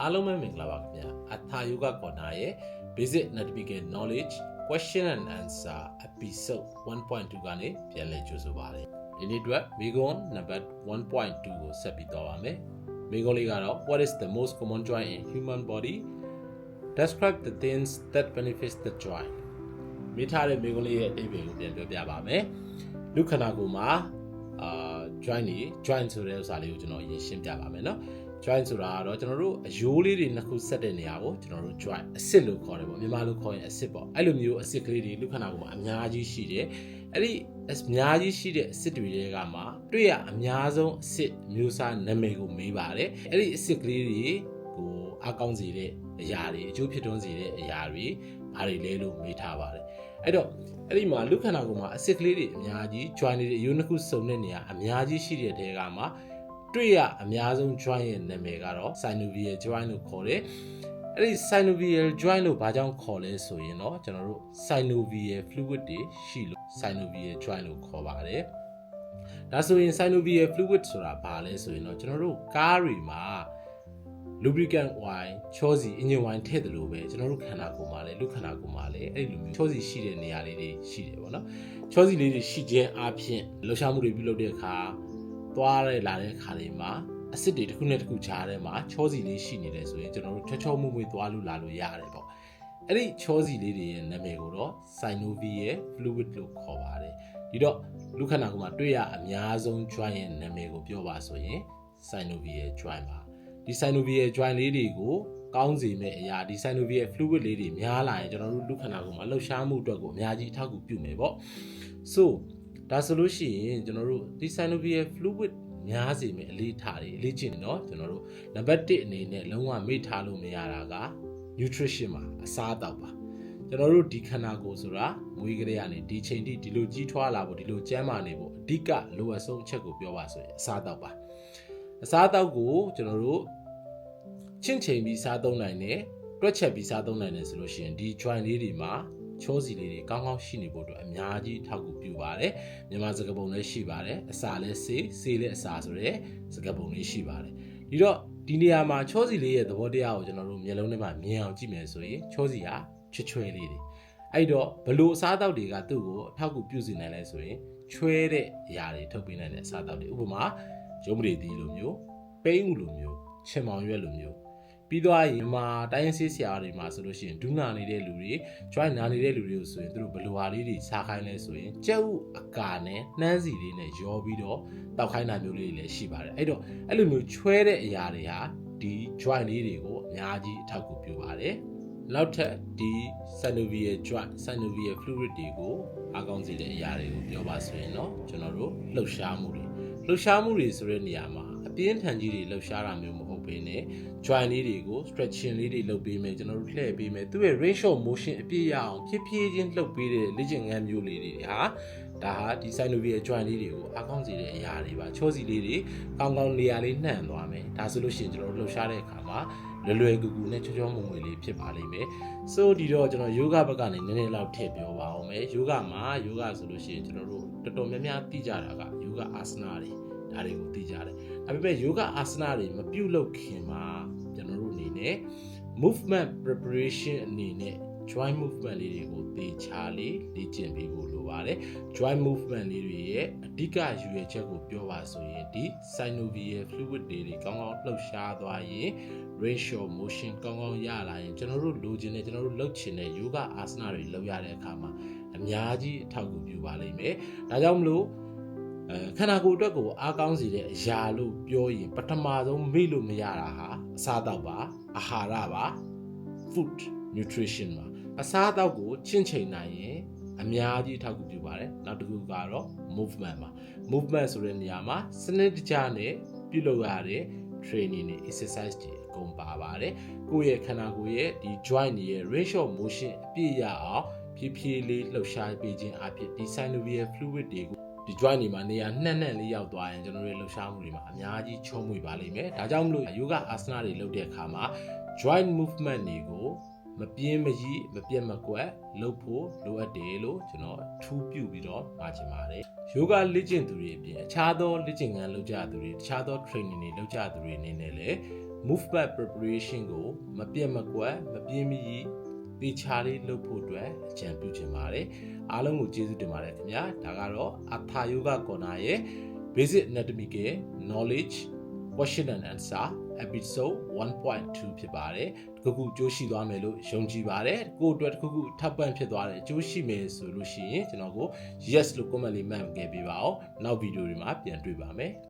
အားလုံးပဲမင်္ဂလာပါခင်ဗျာအထာယိုဂကော်နာရဲ့ basic navigation knowledge question and answer episode 1.2 ကနေပြန်လည်ကြိုဆိုပါရစေဒီနေ့အတွက်မိဂွန်းနံပါတ် 1.2 ကိုဆက်ပြီးတော့ပါမယ်မိဂွန်းလေးကတော့ what is the most common joint in human body describe the things that benefits the joint မိထားတဲ့မိဂွန်းလေးရဲ့အဓိပ္ပာယ်ကိုပြန်ပြောပြပါမယ်လူခန္ဓာကိုယ်မှာjoint ဆိုတဲ့ဥစ္စာလေးကိုကျွန်တော်အရင်ရှင်းပြပါမယ်နော်joint ဆိုတာကတော့ကျွန်တော်တို့အယိုးလေးတွေနှစ်ခုဆက်တဲ့နေရာကိုကျွန်တော်တို့ joint အစစ်လို့ခေါ်တယ်ပေါ့မြန်မာလိုခေါ်ရင်အစစ်ပေါ့အဲ့လိုမျိုးအစစ်ကလေးတွေလူခန္ဓာကိုယ်မှာအများကြီးရှိတယ်အဲ့ဒီအများကြီးရှိတဲ့အစစ်တွေကမှတွေ့ရအများဆုံးအစစ်မျိုးစားနာမည်ကိုမေးပါတယ်အဲ့ဒီအစစ်ကလေးတွေကိုအကောင်းစေတဲ့အရာတွေအကျိုးဖြစ်ထွန်းစေတဲ့အရာတွေဘာတွေလဲလို့မေးထားပါတယ်အဲ့တော့အဲ့ဒီမှာလူခန္ဓာကိုယ်မှာအစစ်ကလေးတွေအများကြီး joint တွေအယိုးနှစ်ခုစုံတဲ့နေရာအများကြီးရှိတဲ့တဲကမှတွေ့ရအများဆုံး joint ရဲ့နာမည်ကတော့ synovial joint လို့ခေါ်တယ်။အဲ့ဒီ synovial joint လို့ဘာကြောင့်ခေါ်လဲဆိုရင်တော့ကျွန်တော်တို့ synovial fluid တွေရှိလို့ synovial joint လို့ခေါ်ပါတယ်။ဒါဆိုရင် synovial fluid ဆိုတာဘာလဲဆိုရင်တော့ကျွန်တော်တို့ကားတွေမှာ lubricant oil ချောစီ engine oil ထည့်တယ်လို့ပဲကျွန်တော်တို့ခန္ဓာကိုယ်မှာလည်းလူခန္ဓာကိုယ်မှာလည်းအဲ့လိုမျိုးချောစီရှိတဲ့နေရာလေးတွေရှိတယ်ပေါ့နော်။ချောစီလေးတွေရှိခြင်းအပြင်လှုပ်ရှားမှုတွေပြုလုပ်တဲ့အခါသွားရလာတဲ့ခါတွေမှာအစစ်တွေတစ်ခုနဲ့တစ်ခုခြားထဲမှာချောစီလေးရှိနေတယ်ဆိုရင်ကျွန်တော်တို့ချောမွေ့သွားလို့လာလို့ရတယ်ပေါ့အဲ့ဒီချောစီလေးတွေရဲ့နာမည်ကိုတော့ synovial fluid လို့ခေါ်ပါတယ်ဒီတော့လူခန္ဓာကိုယ်မှာတွေ့ရအများဆုံး joint ရဲ့နာမည်ကိုပြောပါဆိုရင် synovial joint ပါဒီ synovial joint လေးတွေကိုကောင်းစေမဲ့အရာဒီ synovial fluid လေးတွေများလာရင်ကျွန်တော်တို့လူခန္ဓာကိုယ်မှာလှုပ်ရှားမှုအတွက်ကိုအများကြီးအထောက်အကူပြုမယ်ပေါ့ soဒါဆိုလို့ရှိရင်ကျွန်တော်တို့ဒီ synovial fluid များစေမယ့်အလေးထားတွေအလေးကျင့်เนาะကျွန်တော်တို့နံပါတ်1အနေနဲ့လုံးဝမေ့ထားလို့မရတာက nutrition ပါအစားအသောက်ပါကျွန်တော်တို့ဒီခန္ဓာကိုယ်ဆိုတာမွေးကလေးကနေဒီချိန်ထိဒီလိုကြီးထွားလာဖို့ဒီလိုကျန်းမာနေဖို့အဓိကလိုအပ်ဆုံးအချက်ကိုပြောပါဆိုရင်အစားအသောက်ပါအစားအသောက်ကိုကျွန်တော်တို့ချင့်ချိန်ပြီးစားသုံးနိုင်တယ်တွက်ချက်ပြီးစားသုံးနိုင်တယ်ဆိုလို့ရှိရင်ဒီ joint လေးတွေမှာချောစီလေးတွေကောင်းကောင်းရှိနေဖို့အတွက်အများကြီးထောက်ကူပြုပါတယ်မြန်မာစကားပုံလည်းရှိပါတယ်အစာလည်းဆေးလည်းအစာဆိုတဲ့စကားပုံလေးရှိပါတယ်ဒီတော့ဒီနေရာမှာချောစီလေးရဲ့သဘောတရားကိုကျွန်တော်တို့မျက်လုံးထဲမှာမြင်အောင်ကြည့်မယ်ဆိုရင်ချောစီဟာချွဲလေးတွေအဲ့တော့ဘလို့အစားအသောက်တွေကသူ့ကိုအထောက်ကူပြုစေနိုင်လဲဆိုရင်ချွဲတဲ့အရာတွေထုတ်ပေးနိုင်တဲ့အစားအသောက်တွေဥပမာရုံးပရိသီလိုမျိုးပိန်းဥလိုမျိုးချင်မောင်ရွက်လိုမျိုးပြီးသွားရင်မှာတိုင်းရင်းဆေးဆရာတွေမှာဆိုလို့ရှိရင်ဒူးနာနေတဲ့လူတွေ joint နာနေတဲ့လူတွေကိုဆိုရင်သူတို့ဘလိုဟာလေးတွေစားခိုင်းလဲဆိုရင်ကြက်ဥအကာနဲ့နှမ်းစီလေးနဲ့ရောပြီးတော့တောက်ခိုင်းတာမျိုးလေးတွေလည်းရှိပါတယ်အဲ့တော့အဲ့လိုမျိုးချွဲတဲ့အရာတွေဟာဒီ joint လေးတွေကိုအများကြီးအထောက်အကူပြုပါတယ်နောက်ထပ်ဒီ synovial joint synovial fluid တွေကိုအကောင်းစေတဲ့အရာတွေကိုပြောပါဆိုရင်တော့ကျွန်တော်တို့လှုပ်ရှားမှုတွေဆိုတဲ့နေရာမှာအပြင်းထန်ကြီးတွေလှုပ်ရှားတာမျိုးမဟုတ်ဘဲနဲ့ joint လေးတွေကို stretching လေးတွေလုပ်ပေးမယ်ကျွန်တော်တို့လှည့်ပေးမယ်သူ့ရဲ့ range of motion အပြည့်ရအောင်ဖြည်းဖြည်းချင်းလှုပ်ပေးတဲ့လေ့ကျင့်ခန်းမျိုးလေးတွေဟာဒါဟာဒီ synovial joint လေးတွေကိုအကောင်းစေတဲ့အရာတွေပါချောစီလေးတွေကောင်းကောင်းနေရာလေးနှံ့သွားမယ်ဒါဆိုလို့ရှိရင်ကျွန်တော်တို့လှုပ်ရှားတဲ့အခါမှာလွယ်ကူကူနဲ့ချောမွေ့လေးဖြစ်ပါလိမ့်မယ်ဆိုဒီတော့ကျွန်တော်ယောဂဘက်ကနေနည်းနည်းလောက်ထည့်ပြောပါအောင်မယ်ယောဂမှာယောဂဆိုလို့ရှိရင်ကျွန်တော်တို့တော်တော်များများသိကြတာကယောဂအာစနာတွေဒါတွေကိုသိကြတယ်ဒါပေမဲ့ယောဂအာစနာတွေမပြုတ်လုပ်ခင်မှာကျွန်တော်တို့အနေနဲ့ movement preparation အနေနဲ့ joint movement လေးတွေကိုသေချာလေးလေ့ကျင့်ပေးဖို့လိုပါတယ် joint movement လေးတွေရဲ့အဓိကရည်ရွယ်ချက်ကိုပြောပါဆိုရင်ဒီ synovial fluid တွေကောင်းကောင်းလှုပ်ရှားသွားရင် range of motion ကောင်းကောင်းရလာရင်ကျွန်တော်တို့လိုချင်တဲ့ကျွန်တော်တို့လုပ်ချင်တဲ့ယောဂအာစနာတွေလုပ်ရတဲ့အခါမှာအများကြီးအထောက်အကူပြုပါလိမ့်မယ်ဒါကြောင့်မလို့ခန္ဓာကိုယ်အတွက်ကိုအားကောင်းစေတဲ့အရာလို့ပြောရင်ပထမဆုံးမေ့လို့မရတာဟာအစားအသောက်ပါအာဟာရပါ food nutrition ပါအစားအသောက်ကိုချင့်ချိန်နိုင်ရင်အများကြီးထောက်ကူပြုပါတယ်နောက်တစ်ခုကတော့ movement ပါ movement ဆိုတဲ့နေရာမှာစနစ်တကျနဲ့ပြုလုပ်ရတဲ့ training တွေ exercise တွေအကုန်ပါပါတယ်ကိုယ့်ရဲ့ခန္ဓာကိုယ်ရဲ့ဒီ joint တွေရဲ့ range of motion အပြည့်ရအောင်ဖြည်းဖြည်းလေးလှုပ်ရှားပေးခြင်းအဖြစ်ဒီ synovial fluid တွေကိုဒီ joint တွေမှာနေရာနှံ့လေးရောက်သွားရင်ကျွန်တော်တို့လှုပ်ရှားမှုတွေမှာအများကြီးချုံးမွေပါလိမ့်မယ်ဒါကြောင့်မလို့ယောဂအာစနာတွေလုပ်တဲ့အခါမှာ joint movement တွေကိုမပြင်းမကြီးမပြတ်မကွက်လုပ်ဖို့လိုအပ်တယ်လို့ကျွန်တော်ထူးပြုပြီးတော့မှာချင်ပါတယ်ယောဂလေ့ကျင့်သူတွေအပြင်အခြားသောလေ့ကျင့်ခန်းလုပ်ကြသူတွေတခြားသော training တွေလုပ်ကြသူတွေအနေနဲ့လည်း movement preparation ကိုမပြတ်မကွက်မပြင်းမီတေချာလေးလုပ်ဖို့အတွက်အကြံပြုချင်ပါတယ်အားလုံးကိုကျေးဇူးတင်ပါတယ်ခင်ဗျာဒါကတော့ Atha Yoga Corner ရဲ့ Basic Anatomical Knowledge Question and Answer Episode 1.2 ဖြစ်ပါတယ်တခုခုကြိုးရှိသွားမယ်လို့ယုံကြည်ပါတယ်ကိုယ့်အတွက်တခုခုထပ်ပံ့ဖြစ်သွားတယ်ကြိုးရှိမယ်ဆိုလို့ရှိရင်ကျွန်တော်ကို yes လို့ comment လေးမှတ်ခဲ့ပေးပါဦးနောက်ဗီဒီယိုတွေမှာပြန်တွေ့ပါမယ်